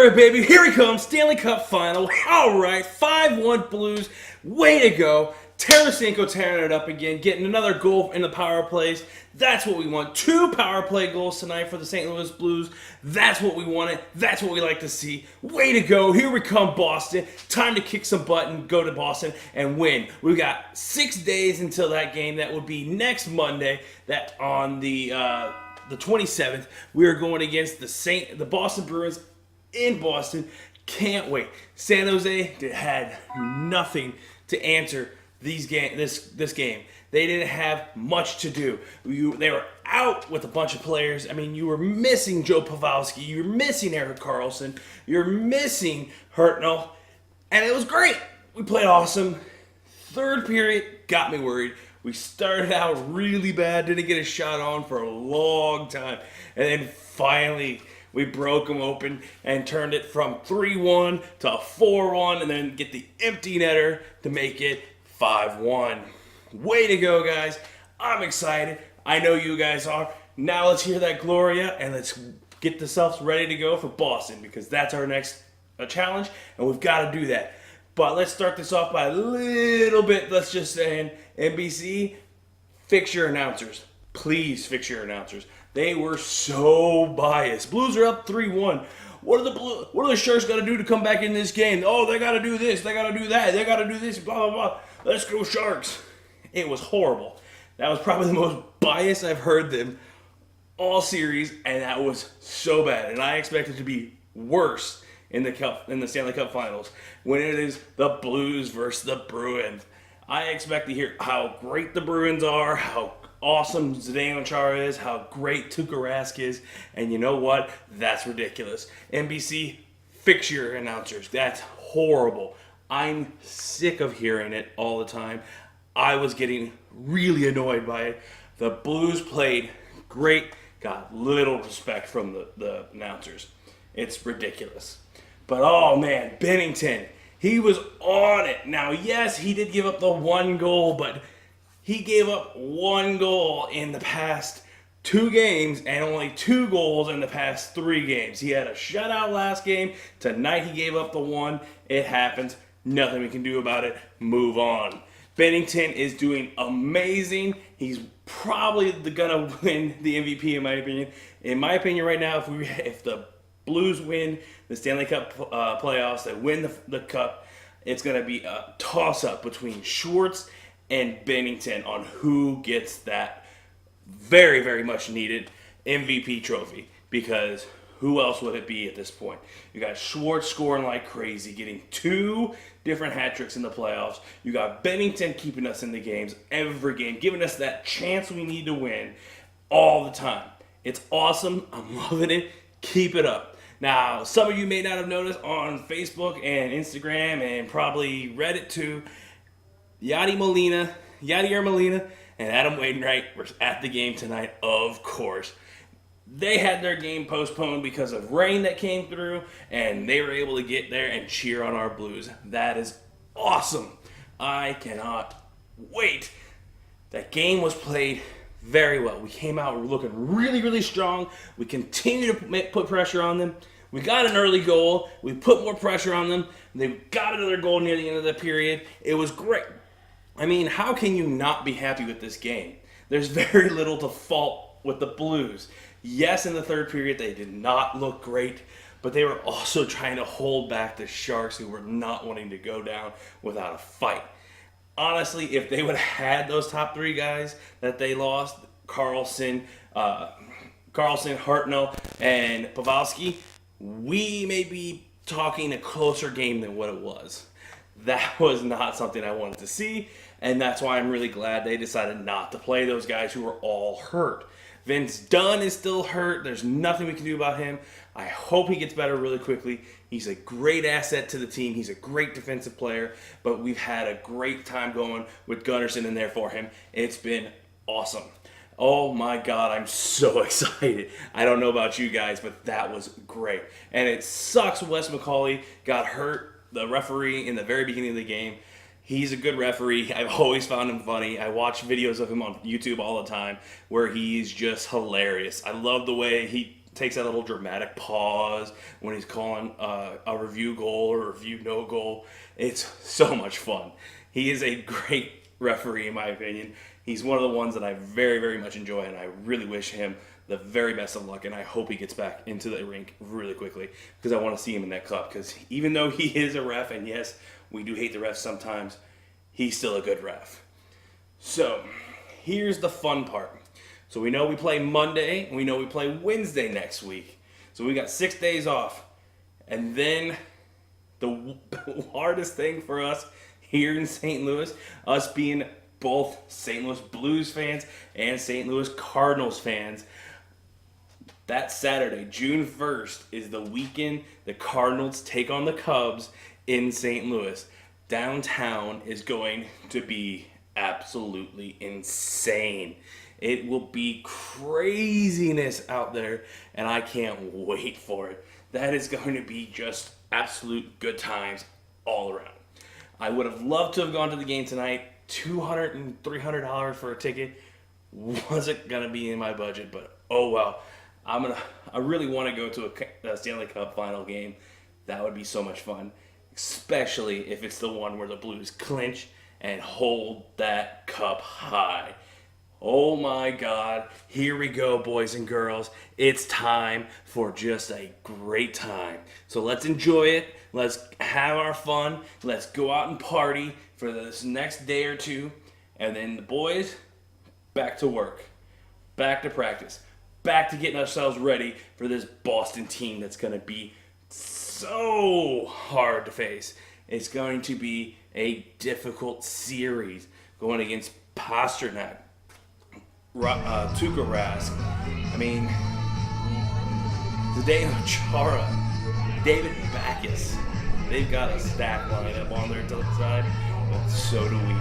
right, baby, here he comes, Stanley Cup final. All right, 5-1 Blues. Way to go. Tarasenko tearing it up again, getting another goal in the power plays. That's what we want. 2 power play goals tonight for the St. Louis Blues. That's what we wanted. That's what we like to see. Way to go. Here we come, Boston. Time to kick some butt and go to Boston and win. We got 6 days until that game. That would be next Monday. That on the 27th. We are going against the Boston Bruins in Boston. Can't wait. San Jose had nothing to answer this game. They didn't have much to do. They were out with a bunch of players. I mean, you were missing Joe Pavelski. You were missing Erik Karlsson. You're missing Hurtnell. And it was great. We played awesome. Third period got me worried. We started out really bad. Didn't get a shot on for a long time. And then finally, we broke them open and turned it from 3-1 to 4-1 and then get the empty netter to make it 5-1. Way to go, guys. I'm excited. I know you guys are. Now let's hear that Gloria and let's get ourselves ready to go for Boston because that's our next challenge and we've got to do that. But let's start this off by a little bit. Let's just say, NBC, fix your announcers. Please fix your announcers. They were so biased. Blues are up 3-1. What are the Sharks got to do to come back in this game? Oh, they got to do this. They got to do that. They got to do this. Blah, blah, blah. Let's go Sharks. It was horrible. That was probably the most biased I've heard them all series, and that was so bad. And I expect it to be worse in the Stanley Cup Finals when it is the Blues versus the Bruins. I expect to hear how great the Bruins are, how awesome Zdeno Chara is, how great Tuukka Rask is, and you know what? That's ridiculous. NBC, fix your announcers. That's horrible. I'm sick of hearing it all the time. I was getting really annoyed by it. The Blues played great, got little respect from the announcers. It's ridiculous. But oh man, Bennington, he was on it. Now, yes, he did give up the 1 goal, but he gave up 1 goal in the past 2 games and only 2 goals in the past 3 games. He had a shutout last game. Tonight he gave up the 1. It happens. Nothing we can do about it. Move on. Bennington is doing amazing. He's probably going to win the MVP in my opinion. In my opinion right now, if the Blues win the Stanley Cup playoffs, they win the Cup, it's going to be a toss-up between Schwartz and Bennington on who gets that very, very much needed MVP trophy. Because who else would it be at this point? You got Schwartz scoring like crazy, getting 2 different hat tricks in the playoffs. You got Bennington keeping us in the games every game, giving us that chance we need to win all the time. It's awesome. I'm loving it. Keep it up. Now, some of you may not have noticed on Facebook and Instagram and probably Reddit too, Yadier Molina, and Adam Wainwright were at the game tonight, of course. They had their game postponed because of rain that came through, and they were able to get there and cheer on our Blues. That is awesome. I cannot wait. That game was played very well. We came out looking really, really strong. We continue to put pressure on them. We got an early goal. We put more pressure on them. They got another goal near the end of the period. It was great. I mean, how can you not be happy with this game? There's very little to fault with the Blues. Yes, in the third period, they did not look great, but they were also trying to hold back the Sharks, who were not wanting to go down without a fight. Honestly, if they would have had those top 3 guys that they lost, Karlsson, Hurtnell, and Pavelski, we may be talking a closer game than what it was. That was not something I wanted to see, and that's why I'm really glad they decided not to play those guys who were all hurt. Vince Dunn is still hurt. There's nothing we can do about him. I hope he gets better really quickly. He's a great asset to the team. He's a great defensive player, but we've had a great time going with Gunnarsson in there for him. It's been awesome. Oh my God, I'm so excited. I don't know about you guys, but that was great. And it sucks Wes McCauley got hurt, the referee, in the very beginning of the game. He's a good referee. I've always found him funny. I watch videos of him on YouTube all the time where he's just hilarious. I love the way he takes that little dramatic pause when he's calling a review goal or a review no goal. It's so much fun. He is a great referee, in my opinion. He's one of the ones that I very, very much enjoy, and I really wish him the very best of luck, and I hope he gets back into the rink really quickly because I want to see him in that cup, because even though he is a ref, and yes, we do hate the refs sometimes, he's still a good ref. So, here's the fun part. So we know we play Monday, and we know we play Wednesday next week. So we got 6 days off. And then the hardest thing for us here in St. Louis, us being both St. Louis Blues fans and St. Louis Cardinals fans, that Saturday, June 1st, is the weekend the Cardinals take on the Cubs in St. Louis. Downtown is going to be absolutely insane. It will be craziness out there, and I can't wait for it. That is going to be just absolute good times all around. I would have loved to have gone to the game tonight. $200 and $300 for a ticket wasn't going to be in my budget, but oh well. I really want to go to a Stanley Cup final game. That would be so much fun, especially if it's the one where the Blues clinch and hold that cup high. Oh my God, here we go, boys and girls. It's time for just a great time. So let's enjoy it. Let's have our fun. Let's go out and party for this next day or two. And then the boys, back to work, back to practice, back to getting ourselves ready for this Boston team that's going to be so hard to face. It's going to be a difficult series going against Pasternak, Tuukka Rask, Zdeno Chara, David Backes. They've got a stack lineup on their side, but so do we.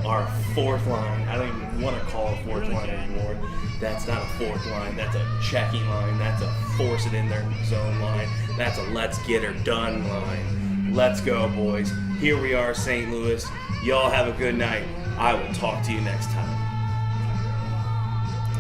Our fourth line, I don't even want to call it a fourth line anymore. That's not a fourth line, that's a checking line, that's a force it in their zone line, that's a let's get her done line. Let's go, boys. Here we are, St. Louis. Y'all have a good night. I will talk to you next time.